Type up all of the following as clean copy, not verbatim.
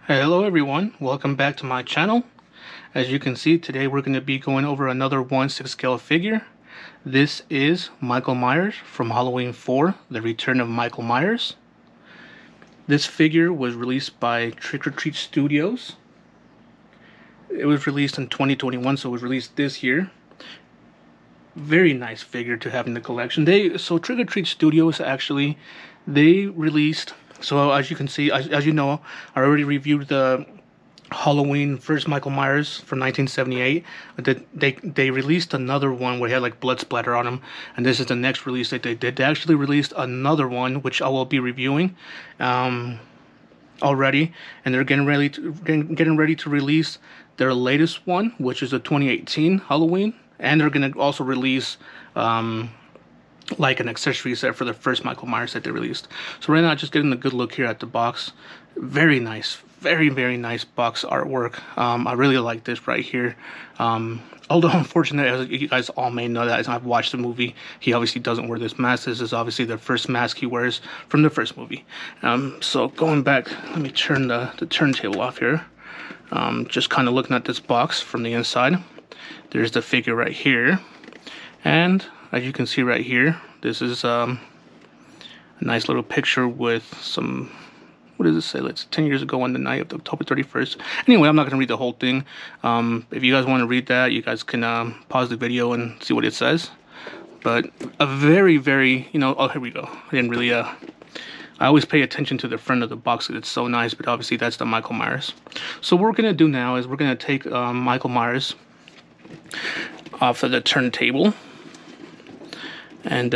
Hello everyone, welcome back to my channel. As you can see, today we're going to be going over another 1/6 scale figure. This is Michael Myers from Halloween 4, The Return of Michael Myers. This figure was released by Trick or Treat Studios. It was released in 2021, so it was released this year. Very nice figure to have in the collection. So Trick or Treat Studios actually, they released, so as you can see, as you know, I already reviewed the Halloween first Michael Myers from 1978. They released another one where he had like blood splatter on him, and this is the next release that they did. They actually released another one which I will be reviewing already, and they're getting ready to release their latest one, which is a 2018 Halloween, and they're gonna also release like an accessory set for the first Michael Myers that they released. So right now, just getting a good look here at the box. Very nice, very nice box artwork. I really like this right here. Although unfortunately, as you guys all may know, that as I've watched the movie, he obviously doesn't wear this mask. This is obviously the first mask he wears from the first movie. So going back, let me turn the turntable off here. Just kind of looking at this box from the inside. There's the figure right here, and as you can see right here, this is a nice little picture with some, what does it say? It's 10 years ago on the night of October 31st. Anyway, I'm not going to read the whole thing. If you guys want to read that, you guys can pause the video and see what it says. But a very, oh, here we go. I didn't really, I always pay attention to the front of the box because it's so nice, but obviously that's the Michael Myers. So what we're going to do now is we're going to take Michael Myers off of the turntable and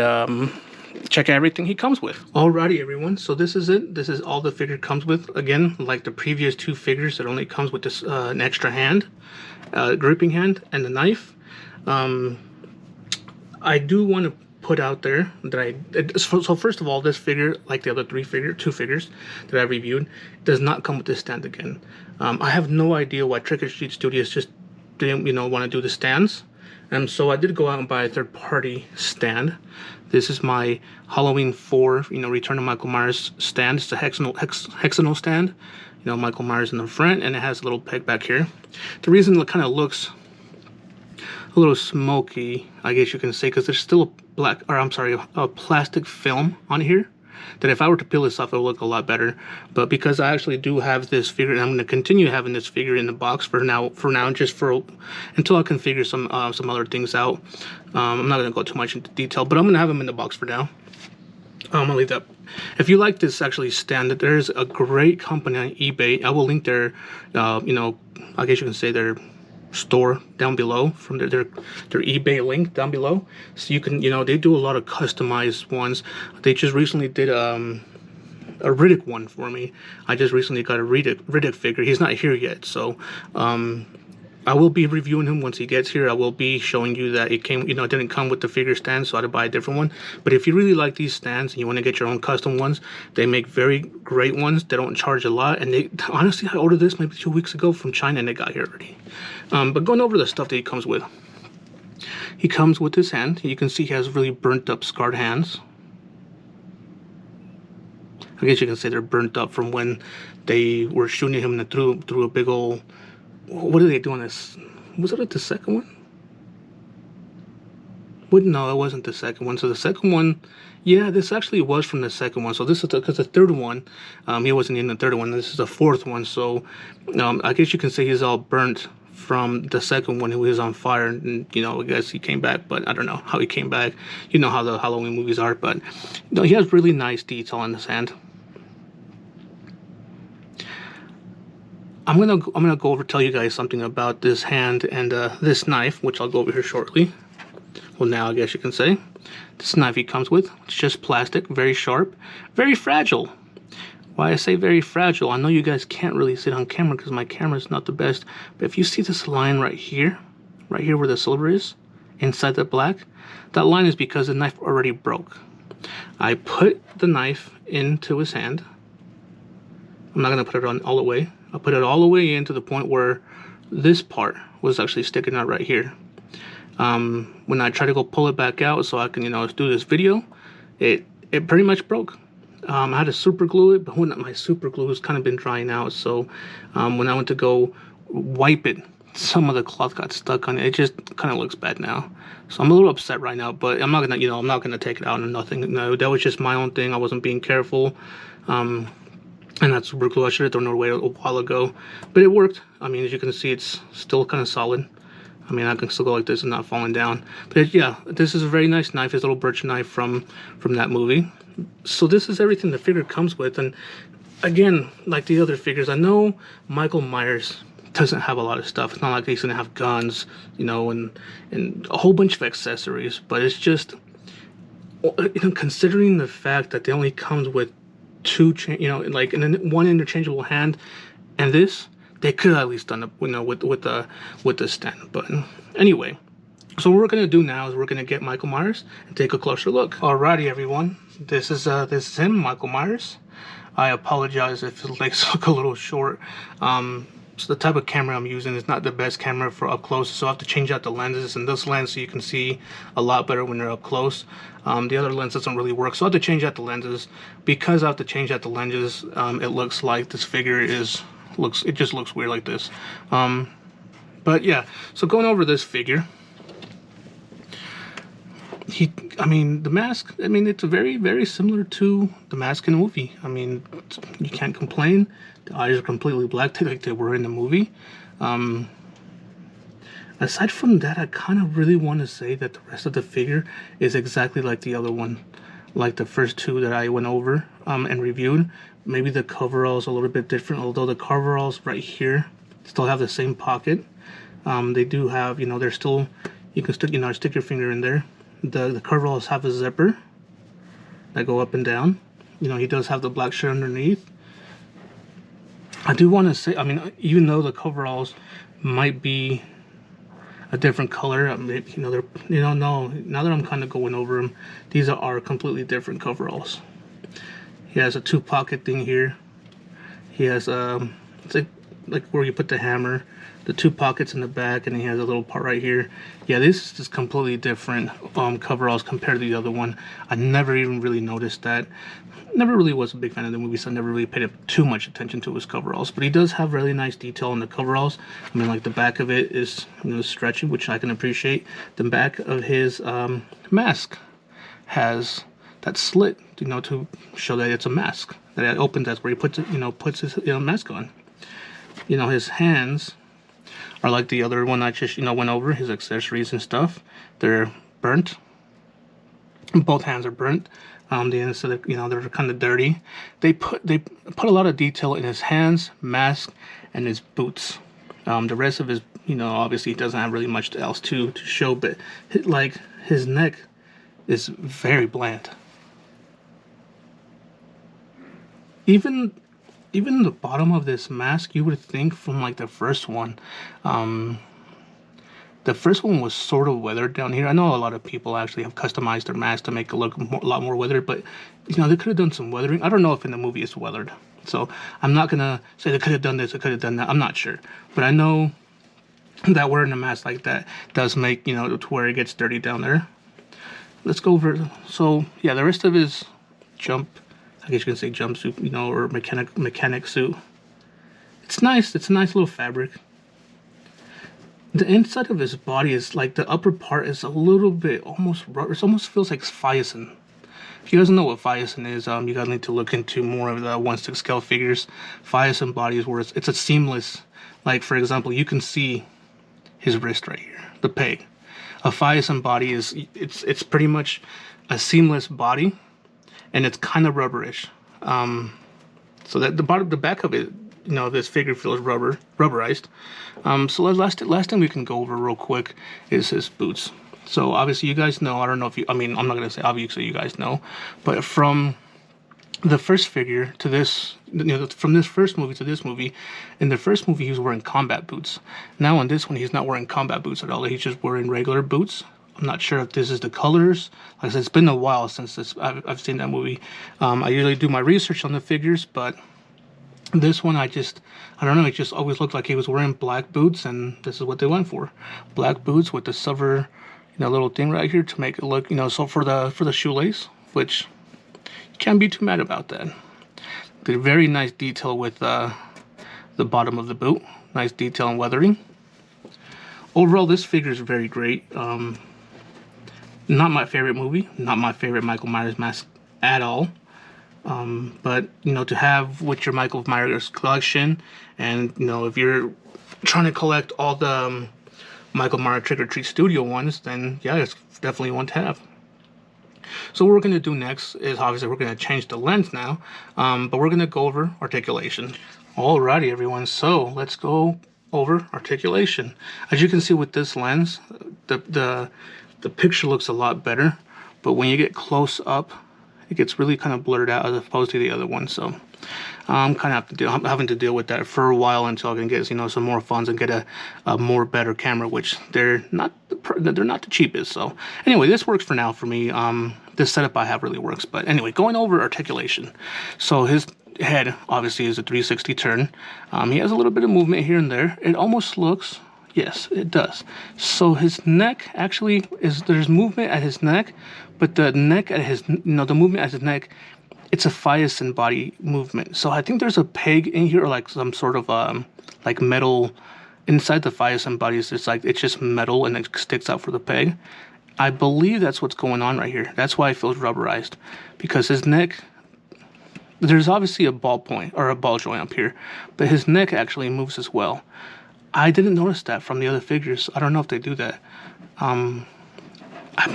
check everything he comes with. Alrighty everyone, so this is it. This is all the figure comes with. Again, like the previous two figures, it only comes with this an extra hand, gripping hand, and the knife. I do want to put out there that so first of all, this figure, like the other two figures that I reviewed, does not come with this stand again. I have no idea why Trick or Treat Studios just didn't, want to do the stands. So I did go out and buy a third-party stand. This is my Halloween 4, Return of Michael Myers stand. It's a hexagonal stand. Michael Myers in the front, and it has a little peg back here. The reason it kind of looks a little smoky, I guess you can say, because there's still a plastic film on here. That if I were to peel this off, it would look a lot better. But because I actually do have this figure, and I'm going to continue having this figure in the box for now, just until I can figure some other things out. I'm not going to go too much into detail, but I'm going to have them in the box for now. I'm going to leave that. If you like this actually stand, there's a great company on eBay. I will link their, I guess you can say their store down below, from their eBay link down below, so you can, they do a lot of customized ones. They just recently did a Riddick one for me. I just recently got a Riddick figure. He's not here yet, so I will be reviewing him once he gets here. I will be showing you that it came, it didn't come with the figure stand, so I had to buy a different one. But if you really like these stands and you want to get your own custom ones, they make very great ones. They don't charge a lot, and honestly, I ordered this maybe 2 weeks ago from China, and it got here already. But going over the stuff that he comes with. He comes with his hand. You can see he has really burnt up, scarred hands. I guess you can say they're burnt up from when they were shooting him through a big old... What did they do on this? Was it the second one? No, it wasn't the second one. So the second one, yeah, this actually was from the second one. So this is because the third one, he wasn't in the third one. This is the fourth one. So I guess you can say he's all burnt from the second one. He was on fire, and I guess he came back, but I don't know how he came back. You know how the Halloween movies are, but he has really nice detail on his hand. I'm gonna go over tell you guys something about this hand and this knife, which I'll go over here shortly. Well, now I guess you can say this knife he comes with. It's just plastic, very sharp, very fragile. Why I say very fragile? I know you guys can't really see it on camera because my camera is not the best. But if you see this line right here where the silver is, inside the black, that line is because the knife already broke. I put the knife into his hand. I'm not gonna put it on all the way. I put it all the way in to the point where this part was actually sticking out right here. When I try to go pull it back out so I can, do this video, it pretty much broke. I had to super glue it, but when my super glue has kind of been drying out, so when I went to go wipe it, some of the cloth got stuck on it. It just kind of looks bad now. So I'm a little upset right now, but I'm not gonna, I'm not gonna take it out or nothing. No, that was just my own thing. I wasn't being careful. And that super glue, I should have thrown it away a while ago, but it worked. I mean, as you can see, it's still kind of solid. I mean, I can still go like this and not falling down. But yeah, this is a very nice knife. It's a little birch knife from that movie. So this is everything the figure comes with. And again, like the other figures, I know Michael Myers doesn't have a lot of stuff. It's not like he's gonna have guns, and a whole bunch of accessories. But it's just, considering the fact that they only comes with two, like one interchangeable hand, and this, they could have at least done it, with the stand. But anyway, so what we're gonna do now is we're gonna get Michael Myers and take a closer look. Alrighty, everyone, this is him, Michael Myers. I apologize if his legs look a little short. So the type of camera I'm using is not the best camera for up close, so I have to change out the lenses. And this lens, so you can see a lot better when you're up close. The other lens doesn't really work, so I have to change out the lenses. Because I have to change out the lenses, it looks like this figure it just looks weird like this. But yeah, so going over this figure, the mask, it's very, very similar to the mask in the movie. I mean, you can't complain. The eyes are completely black, like they were in the movie. Aside from that, I kind of really want to say that the rest of the figure is exactly like the other one, like the first two that I went over and reviewed. Maybe the coveralls a little bit different, although the coveralls right here still have the same pocket. They do have, they're still, you can stick, stick your finger in there. The coveralls have a zipper that go up and down. He does have the black shirt underneath. I do want to say, even though the coveralls might be a different color, they're, no, now that I'm kind of going over them, these are completely different coveralls. He has a 2-pocket thing here. He has it's like where you put the hammer, the 2 pockets in the back, and he has a little part right here. Yeah, this is just completely different coveralls compared to the other one. I never even really noticed that. Never really was a big fan of the movie, so I never really paid too much attention to his coveralls. But he does have really nice detail in the coveralls. Like the back of it is stretchy, which I can appreciate. The back of his mask has that slit, to show that it's a mask. That it opens, that's where he puts it, puts his mask on. His hands are like the other one I just went over, his accessories and stuff. They're burnt. Both hands are burnt. The inside, they're kind of dirty. They put a lot of detail in his hands, mask, and his boots. The rest of his, obviously he doesn't have really much else to show, but his neck is very bland. Even the bottom of this mask, you would think from like the first one. The first one was sort of weathered down here. I know a lot of people actually have customized their mask to make it look a lot more weathered, but they could have done some weathering. I don't know if in the movie it's weathered, so I'm not gonna say they could have done this, they could have done that. I'm not sure, but I know that wearing a mask like that does make to where it gets dirty down there. Let's go over. So yeah, the rest of his I guess you can say jumpsuit, or mechanic suit. It's nice. It's a nice little fabric. The inside of his body is like the upper part is a little bit almost rubber. It almost feels like Fiacin. If you guys know what Fiacin is, you guys need to look into more of the 1/6 scale figures. Fiacin body is where it's a seamless. Like for example, you can see his wrist right here, the peg. A Fiacin body is it's pretty much a seamless body, and it's kind of rubberish. So that the back of it, this figure feels rubberized. So last thing we can go over real quick is his boots. So obviously you guys know, I don't know if I'm not going to say obviously you guys know, but from the first figure to this, from this first movie to this movie, in the first movie he was wearing combat boots. Now in this one he's not wearing combat boots at all. He's just wearing regular boots. I'm not sure if this is the colors. Like I said, it's been a while since I've seen that movie. I usually do my research on the figures, but this one I don't know, it just always looked like he was wearing black boots, and this is what they went for. Black boots with the silver, little thing right here to make it look, so for the shoelace, which you Can't be too mad about that. Did a very nice detail with the bottom of the boot. Nice detail and weathering. Overall, this figure is very great. Not my favorite movie, not my favorite Michael Myers mask at all. But, you know, to have with your Michael Myers collection, and, you know, if you're trying to collect all the Michael Myers Trick or Treat Studio ones, then yeah, it's definitely one to have. So what we're going to do next is obviously we're going to change the lens now, but we're going to go over articulation. Alrighty, everyone, so let's go over articulation. As you can see with this lens, the picture looks a lot better, but when you get close up, it gets really kind of blurred out as opposed to the other one. So I'm having to deal with that for a while until I can get, you know, some more funds and get a more better camera, which they're not the cheapest. So anyway, this works for now for me. This setup I have really works. But anyway, going over articulation. So his head obviously is a 360 turn. He has a little bit of movement here and there. It almost looks, yes, it does. So his neck actually there's movement at his neck, but the neck at his, you know, the movement at his neck, it's a physin body movement. So I think there's a peg in here, or like some sort of like metal inside the physin bodies. It's just metal and it sticks out for the peg. I believe that's what's going on right here. That's why it feels rubberized, because his neck, there's obviously a ball point or a ball joint up here, but his neck actually moves as well. I didn't notice that from the other figures. I don't know if they do that. I'm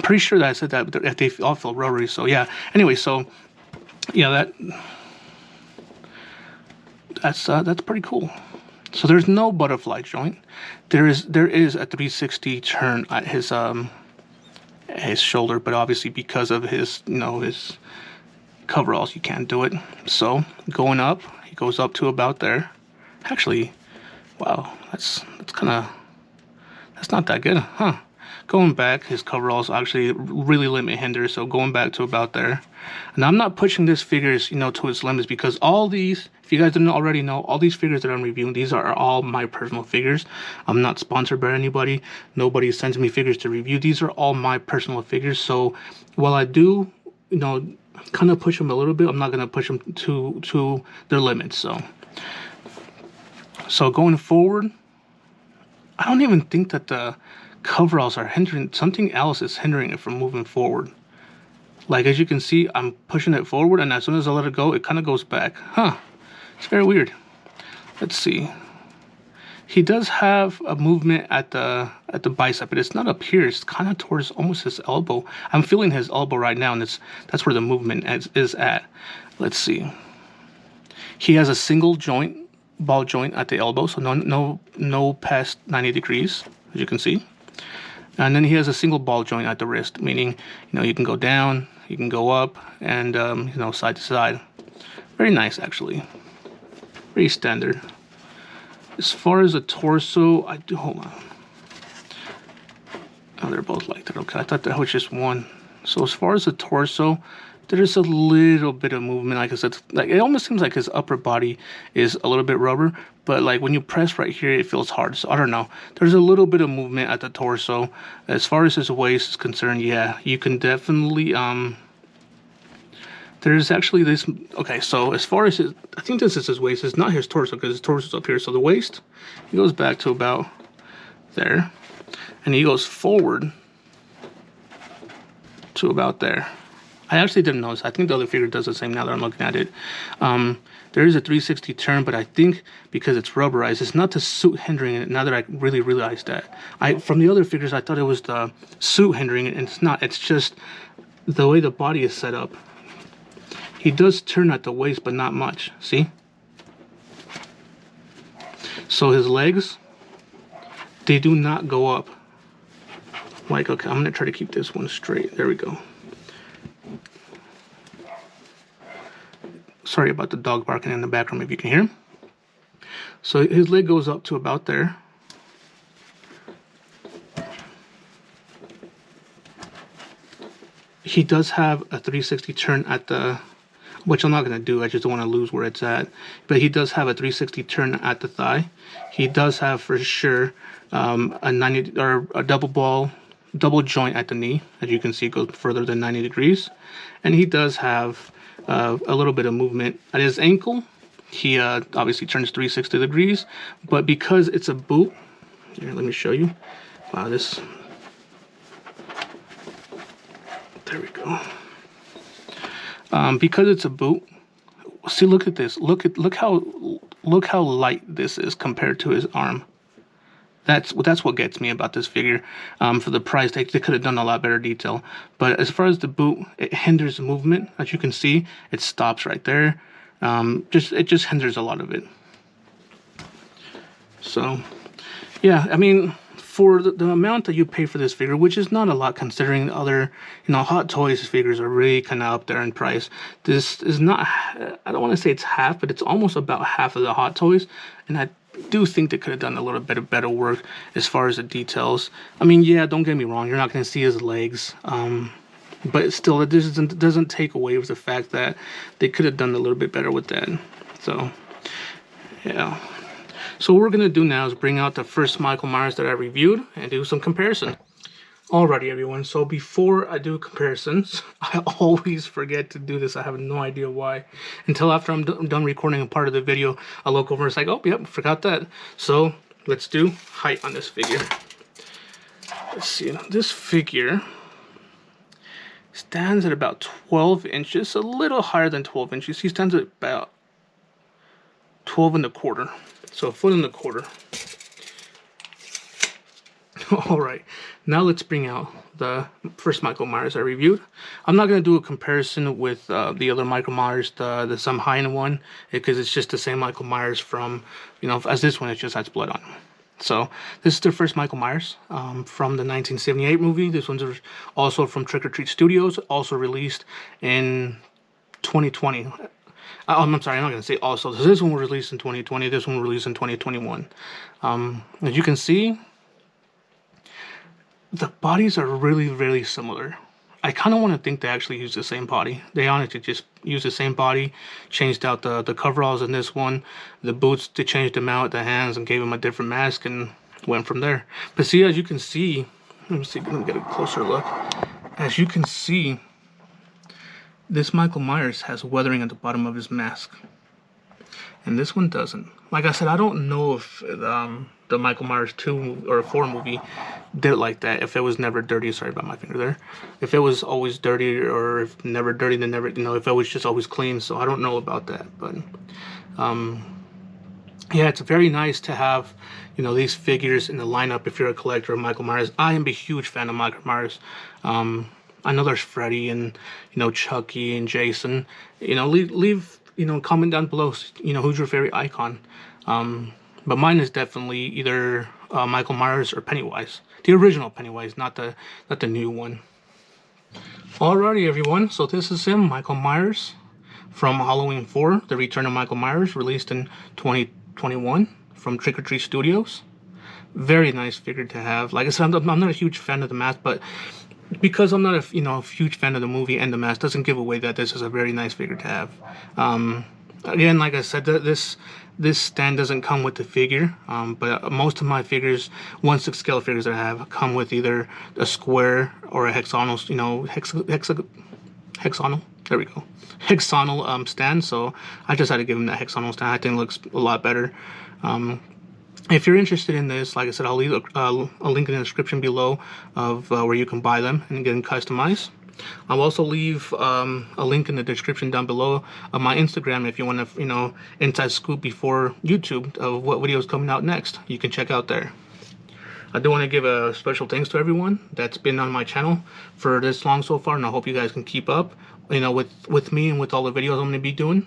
pretty sure that I said that, but if they all feel rubbery. So yeah. Anyway, so yeah, that's pretty cool. So there's no butterfly joint. There is a 360 turn at his shoulder, but obviously because of his, you know, his coveralls, you can't do it. So going up, he goes up to about there. Actually, wow, that's not that good, huh? Going back, his coveralls actually really limit hinder, so going back to about there. And I'm not pushing this figures, you know, to its limits, because all these, if you guys didn't already know, all these figures that I'm reviewing, these are all my personal figures. I'm not sponsored by anybody. Nobody sends me figures to review. These are all my personal figures. So while I do, you know, kind of push them a little bit, I'm not going to push them to their limits. So going forward, I don't even think that the coveralls are hindering. Something else is hindering it from moving forward. Like, as you can see, I'm pushing it forward, and as soon as I let it go, it kind of goes back. Huh. It's very weird. Let's see. He does have a movement at the bicep, but it's not up here. It's kind of towards almost his elbow. I'm feeling his elbow right now, and that's where the movement is at. Let's see. He has a single joint, ball joint at the elbow, so no past 90 degrees, as you can see. And then he has a single ball joint at the wrist, meaning, you know, you can go down, you can go up, and you know, side to side. Very nice, actually. Very standard. As far as the torso, hold on. Oh, they're both like that. Okay, I thought that was just one. So as far as the torso, there's a little bit of movement. Like I said, like, it almost seems like his upper body is a little bit rubber, but like when you press right here, it feels hard. So I don't know. There's a little bit of movement at the torso. As far as his waist is concerned, yeah, you can definitely there's actually this. Okay, so as far as I think this is his waist. It's not his torso, because his torso's up here. So the waist, he goes back to about there, and he goes forward to about there. I actually didn't notice. I think the other figure does the same now that I'm looking at it. There is a 360 turn, but I think because it's rubberized, it's not the suit hindering it. Now that I really realized that. From the other figures, I thought it was the suit hindering it, and it's not. It's just the way the body is set up. He does turn at the waist, but not much. See? So his legs, they do not go up. Like, okay, I'm going to try to keep this one straight. There we go. Sorry about the dog barking in the background, if you can hear him. So his leg goes up to about there. He does have a 360 turn at the, which I'm not going to do. I just don't want to lose where it's at. But he does have a 360 turn at the thigh. He does have, for sure, a 90 or a double joint at the knee. As you can see, it goes further than 90 degrees. And he does have a little bit of movement at his ankle. He obviously turns 360 degrees, but because it's a boot, here, let me show you. Wow, this, there we go. Because it's a boot, see, look at this. Look how light this is compared to his arm. That's what gets me about this figure. For the price, they could have done a lot better detail. But as far as the boot, it hinders the movement. As you can see, it stops right there. It just hinders a lot of it. So, yeah, I mean, for the amount that you pay for this figure, which is not a lot considering other, Hot Toys figures are really kind of up there in price. This is not, I don't want to say it's half, but it's almost about half of the Hot Toys. And I do think they could have done a little bit of better work as far as the details. I mean, yeah, don't get me wrong, you're not going to see his legs. But still, it doesn't take away with the fact that they could have done a little bit better with that. So, yeah. So what we're going to do now is bring out the first Michael Myers that I reviewed and do some comparison. Alrighty, everyone. So before I do comparisons, I always forget to do this. I have no idea why. Until after I'm done recording a part of the video, I look over and it's like, oh, yep, forgot that. So let's do height on this figure. Let's see. This figure stands at about 12 inches, a little higher than 12 inches. He stands at about 12 1/4. So 1 1/4 foot. Alright, now let's bring out the first Michael Myers I reviewed. I'm not going to do a comparison with the other Michael Myers, the Samhain one, because it's just the same Michael Myers from, as this one, it just has blood on him. So this is the first Michael Myers from the 1978 movie. This one's also from Trick or Treat Studios, also released in 2020. I'm sorry, I'm not going to say also. So this one was released in 2020. This one was released in 2021. As you can see, the bodies are really, really similar. I kind of want to think they actually use the same body. They honestly just used the same body, changed out the coveralls in this one. The boots, they changed them out, the hands, and gave him a different mask and went from there. But see, as you can see, let me get a closer look. As you can see, this Michael Myers has weathering at the bottom of his mask. And this one doesn't. Like I said, I don't know if the Michael Myers 2 or 4 movie did it like that. If it was never dirty, sorry about my finger there. If it was always dirty, or if never dirty, then never, if it was just always clean. So I don't know about that. But, yeah, it's very nice to have, these figures in the lineup if you're a collector of Michael Myers. I am a huge fan of Michael Myers. I know there's Freddy and, Chucky and Jason. Leave comment down below, who's your favorite icon. But mine is definitely either Michael Myers or Pennywise. The original Pennywise, not the new one. Alrighty, everyone. So this is him, Michael Myers, from Halloween 4, The Return of Michael Myers, released in 2021 from Trick or Treat Studios. Very nice figure to have. Like I said, I'm not a huge fan of the mask, but because I'm not a huge fan of the movie and the mask, doesn't give away that this is a very nice figure to have. Again, like I said, this stand doesn't come with the figure, but most of my figures, 1/6 scale figures that I have, come with either a square or a hexagonal, hexagonal. There we go, hexagonal stand. So I just had to give him that hexagonal stand. I think it looks a lot better. If you're interested in this, like I said, I'll leave a link in the description below of where you can buy them and get them customized. I'll also leave a link in the description down below of my Instagram if you want to, inside scoop before YouTube of what video is coming out next. You can check out there. I do want to give a special thanks to everyone that's been on my channel for this long so far, and I hope you guys can keep up, with me and with all the videos I'm going to be doing.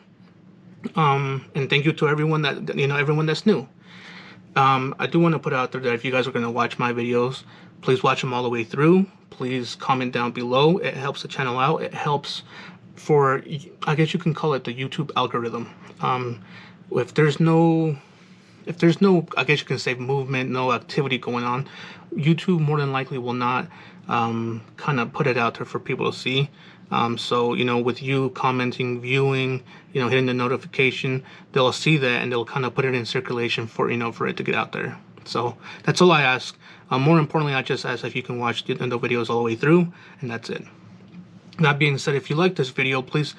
And thank you to everyone that, everyone that's new. I do want to put out there that if you guys are going to watch my videos, please watch them all the way through. Please comment down below. It helps the channel out. It helps for, I guess you can call it the YouTube algorithm. If there's no, I guess you can say movement, no activity going on, YouTube more than likely will not kind of put it out there for people to see. So, with you commenting, viewing, hitting the notification, they'll see that and they'll kind of put it in circulation for, for it to get out there. So that's all I ask. More importantly, I just ask if you can watch the videos all the way through, and that's it. That being said, if you like this video, please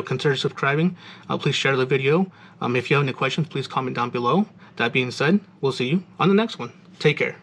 consider subscribing. Please share the video. If you have any questions, please comment down below. That being said, we'll see you on the next one. Take care.